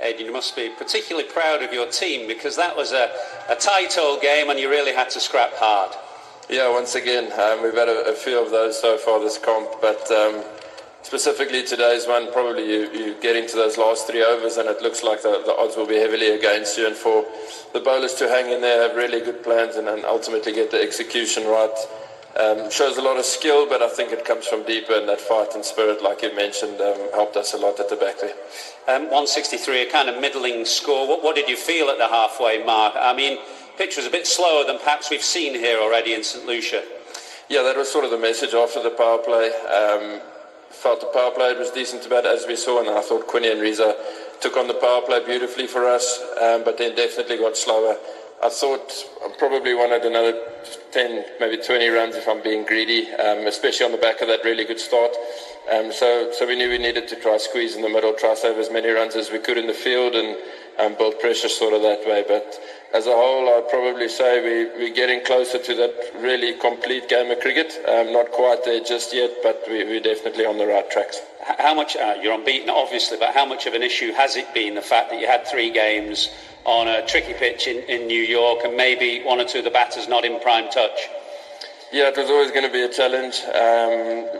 Aiden, you must be particularly proud of your team because that was a tight old game and you really had to scrap hard. Yeah, once again, we've had a few of those so far this comp, but specifically today's one, probably you get into those last 3 overs and it looks like the odds will be heavily against you, and for the bowlers to hang in there, have really good plans and ultimately get the execution right. Shows a lot of skill, but I think it comes from deeper, and that fight and spirit, like you mentioned, helped us a lot at the back there. 163, a kind of middling score. What did you feel at the halfway mark? I mean, pitch was a bit slower than perhaps we've seen here already in St Lucia. Yeah, that was sort of the message after the power play. Felt the power play was decent about as we saw, and I thought Quinny and Riza took on the power play beautifully for us, but then definitely got slower. I thought I probably wanted another 10, maybe 20 runs if I'm being greedy, especially on the back of that really good start. So we knew we needed to try squeeze in the middle, try save as many runs as we could in the field and build pressure sort of that way. But as a whole, I'd probably say we're getting closer to that really complete game of cricket. Not quite there just yet, but we're definitely on the right tracks. How much, you're unbeaten obviously, but how much of an issue has it been, the fact that you had 3 games on a tricky pitch in New York and maybe 1 or 2 of the batters not in prime touch? Yeah, it was always going to be a challenge,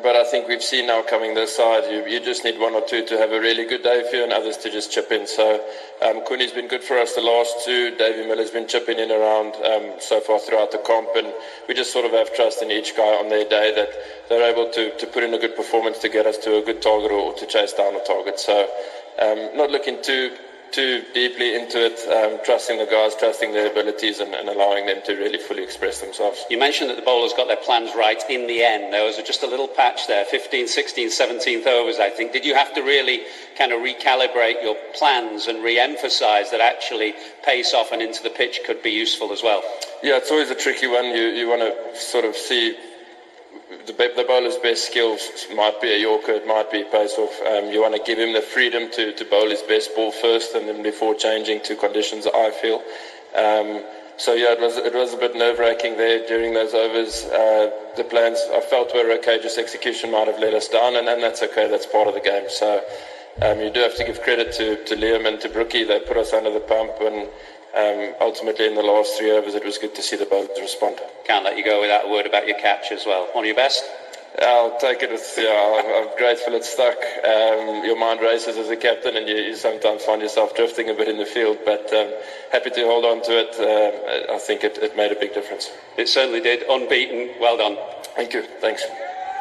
but I think we've seen now coming this side, you just need 1 or 2 to have a really good day for you and others to just chip in. So Quinny's been good for us the last 2, Davey Miller's been chipping in around so far throughout the comp, and we just sort of have trust in each guy on their day that they're able to put in a good performance to get us to a good target or to chase down a target. So not looking too deeply into it, trusting the guys, trusting their abilities and allowing them to really fully express themselves. You mentioned that the bowlers got their plans right in the end. There was just a little patch there, 15th, 16th, 17th overs, I think. Did you have to really kind of recalibrate your plans and re-emphasise that actually pace off and into the pitch could be useful as well? Yeah, it's always a tricky one. You want to sort of see the bowler's best skills. Might be a Yorker, it might be pace off. You want to give him the freedom to bowl his best ball first and then before changing to conditions, I feel. So yeah, it was a bit nerve-wracking there during those overs. The plans I felt were okay, just execution might have let us down, and that's okay, that's part of the game. So you do have to give credit to Liam and to Brookie. They put us under the pump, and ultimately in the last 3 overs it was good to see the bowlers respond. Can't let you go without a word about your catch as well. One of your best? I'll take it with, I'm grateful it's stuck. Your mind races as a captain and you sometimes find yourself drifting a bit in the field, but happy to hold on to it. I think it made a big difference. It certainly did. Unbeaten. Well done. Thank you. Thanks.